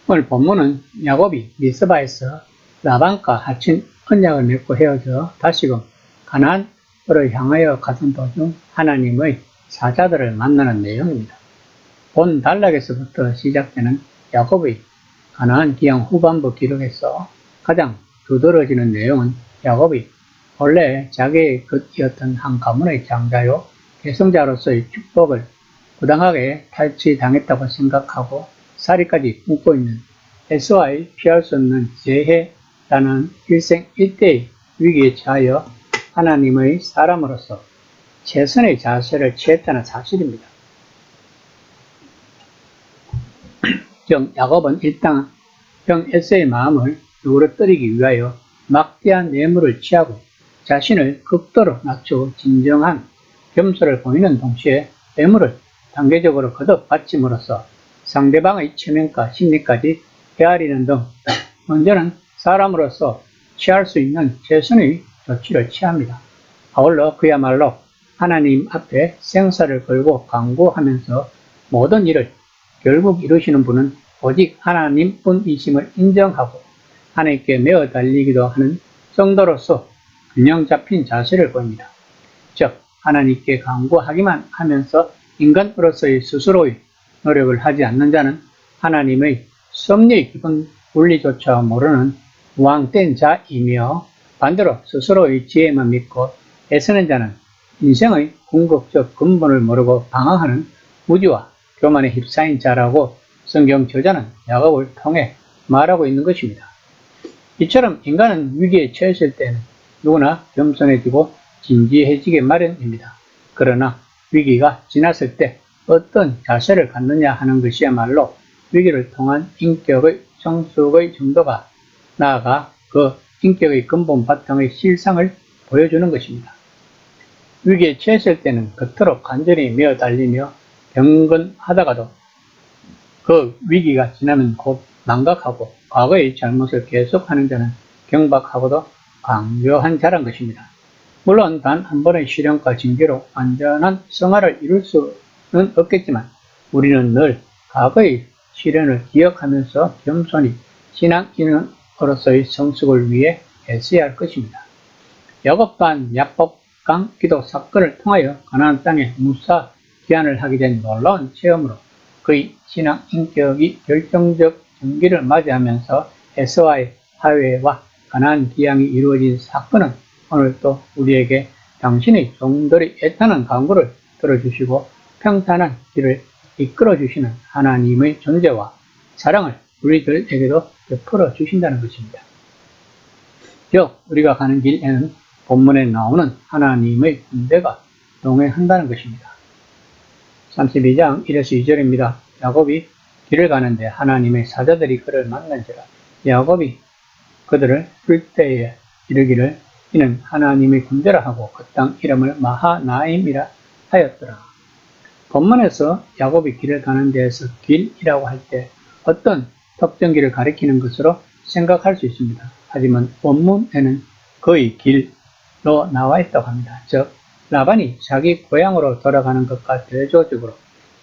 오늘 본문은 야곱이 미스바에서 라반과 하친 언약을 맺고 헤어져 다시금 가나안으로 향하여 가던 도중 하나님의 사자들을 만나는 내용입니다. 본 단락에서부터 시작되는 야곱의 가나안 기항 후반부 기록에서 가장 두드러지는 내용은 야곱이 본래 자기의 것이었던 한 가문의 장자요 계승자로서의 축복을 부당하게 탈취당했다고 생각하고 살이까지 묻고 있는 에서와의 피할 수 없는 재해라는 일생일대의 위기에 처하여 하나님의 사람으로서 최선의 자세를 취했다는 사실입니다. 즉 야곱은 일단 형 에서의 마음을 누그러뜨리기 위하여 막대한 뇌물을 취하고 자신을 극도로 낮추고 진정한 겸손을 보이는 동시에 뇌물을 단계적으로 거듭 바침으로써 상대방의 체면과 심리까지 헤아리는 등 먼저는 사람으로서 취할 수 있는 최선의 조치를 취합니다. 아울러 그야말로 하나님 앞에 생사를 걸고 간구하면서 모든 일을 결국 이루시는 분은 오직 하나님뿐이심을 인정하고 하나님께 매어 달리기도 하는 성도로서 균형 잡힌 자세를 보입니다. 즉 하나님께 간구하기만 하면서 인간으로서의 스스로의 노력을 하지 않는 자는 하나님의 섭리의 깊은 원리조차 모르는 무항된 자이며 반대로 스스로의 지혜만 믿고 애쓰는 자는 인생의 궁극적 근본을 모르고 방황하는 무지와 교만에 휩싸인 자라고 성경 저자는 야곱을 통해 말하고 있는 것입니다. 이처럼 인간은 위기에 처했을 때는 누구나 겸손해지고 진지해지게 마련입니다. 그러나 위기가 지났을 때 어떤 자세를 갖느냐 하는 것이야말로 위기를 통한 인격의 성숙의 정도가 나아가 그 인격의 근본 바탕의 실상을 보여주는 것입니다. 위기에 처했을 때는 그토록 간절히 메어 달리며 경건하다가도 그 위기가 지나면 곧 망각하고 과거의 잘못을 계속하는 자는 경박하고도 강교한 자란 것입니다. 물론 단 한 번의 시련과 징계로 완전한 성화를 이룰 수는 없겠지만 우리는 늘 과거의 시련을 기억하면서 겸손히 신앙인으로서의 성숙을 위해 애써야 할 것입니다. 야곱 또한 약복강 기도 사건을 통하여 가나안 땅에 무사 귀환을 하게 된 놀라운 체험으로 그의 신앙 인격이 결정적 전기를 맞이하면서 에서와의 화해와 가나안 귀환이 이루어진 사건은 오늘 또 우리에게 당신의 종들의 애타는 간구를 들어주시고 평탄한 길을 이끌어주시는 하나님의 존재와 사랑을 우리들에게도 베풀어 주신다는 것입니다. 즉 우리가 가는 길에는 본문에 나오는 하나님의 군대가 동행한다는 것입니다. 32장 1에서 2절입니다. 야곱이 길을 가는데 하나님의 사자들이 그를 만난지라. 야곱이 그들을 풀 때에 이르기를 이는 하나님의 군대라 하고 그 땅 이름을 마하나임이라 하였더라. 본문에서 야곱이 길을 가는 데에서 길이라고 할 때 어떤 특정 길을 가리키는 것으로 생각할 수 있습니다. 하지만 원문에는 거의 길로 나와 있다고 합니다. 즉 라반이 자기 고향으로 돌아가는 것과 대조적으로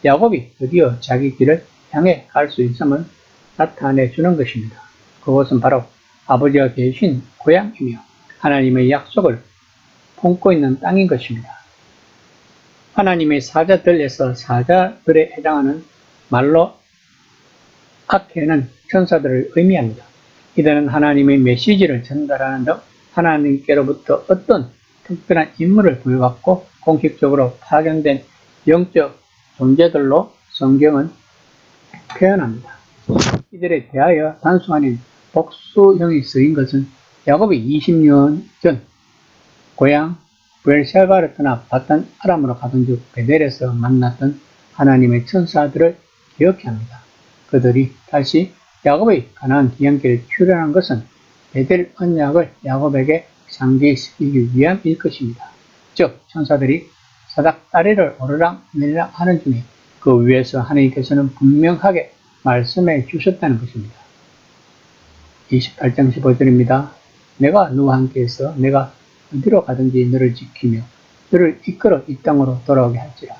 야곱이 드디어 자기 길을 향해 갈 수 있음을 나타내 주는 것입니다. 그것은 바로 아버지가 계신 고향이며 하나님의 약속을 품고 있는 땅인 것입니다. 하나님의 사자들에서 사자들에 해당하는 말로 아케는 천사들을 의미합니다. 이들은 하나님의 메시지를 전달하는 등 하나님께로부터 어떤 특별한 임무를 부여받고 공식적으로 파견된 영적 존재들로 성경은 표현합니다. 이들에 대하여 단수 아닌 복수형이 쓰인 것은 야곱이 20년 전 고향 브엘샤바를 떠나 바단 아람으로 가던 중 베델에서 만났던 하나님의 천사들을 기억해 합니다. 그들이 다시 야곱의 가나안 귀환길에 출현한 것은 베델 언약을 야곱에게 상기시키기 위함일 것입니다. 즉 천사들이 사닥다리를 오르락내리락 하는 중에 그 위에서 하나님께서는 분명하게 말씀해 주셨다는 것입니다. 28장 15절입니다. 내가 너와 함께해서 내가 어디로 가든지 너를 지키며 너를 이끌어 이 땅으로 돌아오게 할지라.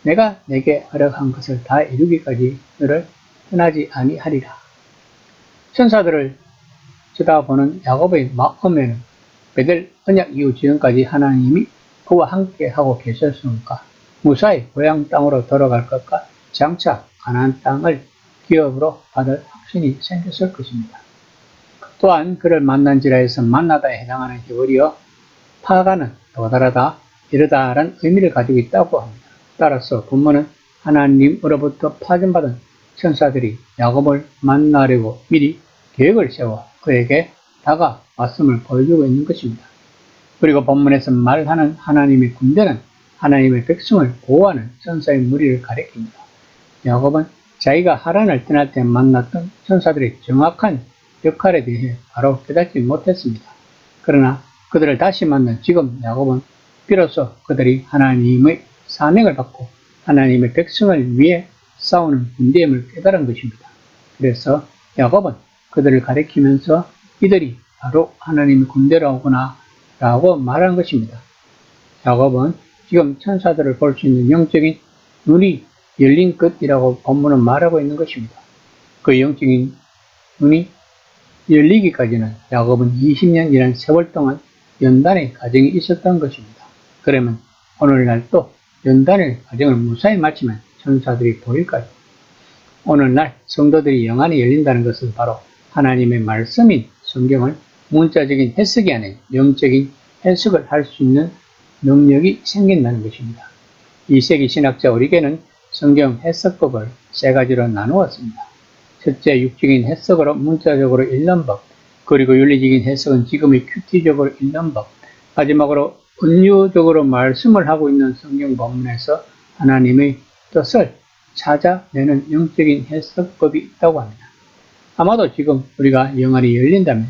내가 내게 허락한 것을 다 이루기까지 너를 떠나지 아니하리라. 천사들을 쳐다보는 야곱의 마음에는 베델 언약 이후 지금까지 하나님이 그와 함께 하고 계셨으니까 무사히 고향 땅으로 돌아갈 것과 장차 가나안 땅을 기업으로 받을 확신이 생겼을 것입니다. 또한 그를 만난지라에서 만나다에 해당하는 히브리어 파가는 도달하다, 이르다라는 의미를 가지고 있다고 합니다. 따라서 본문은 하나님으로부터 파견받은 천사들이 야곱을 만나려고 미리 계획을 세워 그에게 다가왔음을 보여주고 있는 것입니다. 그리고 본문에서 말하는 하나님의 군대는 하나님의 백성을 보호하는 천사의 무리를 가리킵니다. 야곱은 자기가 하란을 떠날 때 만났던 천사들의 정확한 역할에 대해 바로 깨닫지 못했습니다. 그러나 그들을 다시 만난 지금 야곱은 비로소 그들이 하나님의 사명을 받고 하나님의 백성을 위해 싸우는 군대임을 깨달은 것입니다. 그래서 야곱은 그들을 가리키면서 이들이 바로 하나님의 군대라구나 라고 말한 것입니다. 야곱은 지금 천사들을 볼 수 있는 영적인 눈이 열린 것이라고 본문은 말하고 있는 것입니다. 그 영적인 눈이 열리기까지는 야곱은 20년이라는 세월 동안 연단의 과정이 있었던 것입니다. 그러면 오늘날 또 연단의 과정을 무사히 마치면 천사들이 보일까요? 오늘날 성도들이 영안이 열린다는 것은 바로 하나님의 말씀인 성경을 문자적인 해석이 아닌 영적인 해석을 할 수 있는 능력이 생긴다는 것입니다. 2세기 신학자 오리게는 성경 해석법을 세 가지로 나누었습니다. 첫째, 육적인 해석으로 문자적으로 읽는 법, 그리고 윤리적인 해석은 지금의 큐티적으로 읽는 법, 마지막으로 은유적으로 말씀을 하고 있는 성경 본문에서 하나님의 뜻을 찾아내는 영적인 해석법이 있다고 합니다. 아마도 지금 우리가 영안이 열린다면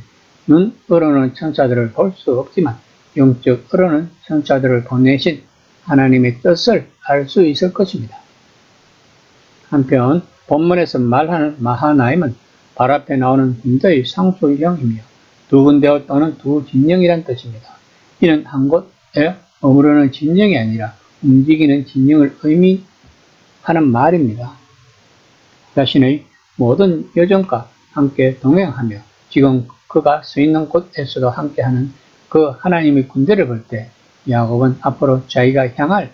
눈으로는 천사들을 볼 수 없지만 영적으로는 천사들을 보내신 하나님의 뜻을 알 수 있을 것입니다. 한편 본문에서 말하는 마하나임은 발 앞에 나오는 군대의 상수형이며 두 군대와 또는 두 진영이란 뜻입니다. 이는 한 곳에 머무르는 진영이 아니라 움직이는 진영을 의미하는 말입니다. 자신의 모든 여정과 함께 동행하며 지금 그가 서 있는 곳에서도 함께하는 그 하나님의 군대를 볼 때 야곱은 앞으로 자기가 향할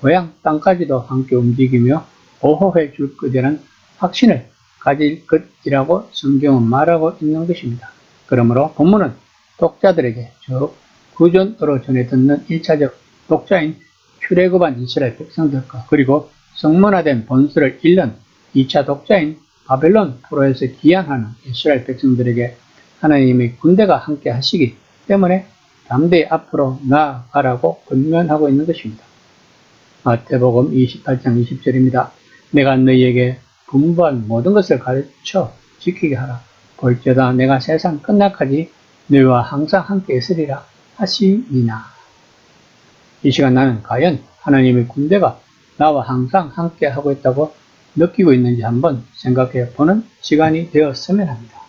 고향 땅까지도 함께 움직이며 보호해 줄 것이라는 확신을 가질 것이라고 성경은 말하고 있는 것입니다. 그러므로 본문은 독자들에게 저 구전으로 전해 듣는 1차적 독자인 출애굽한 이스라엘 백성들과 그리고 성문화된 본서를 읽는 2차 독자인 바벨론 포로에서 귀환하는 이스라엘 백성들에게 하나님의 군대가 함께 하시기 때문에 담대히 앞으로 나아가라고 권면하고 있는 것입니다. 마태복음 28장 20절입니다. 내가 너희에게 분부한 모든 것을 가르쳐 지키게 하라. 볼지어다 내가 세상 끝날까지 너희와 항상 함께 있으리라 하시니나. 이 시간 나는 과연 하나님의 군대가 나와 항상 함께 하고 있다고 느끼고 있는지 한번 생각해 보는 시간이 되었으면 합니다.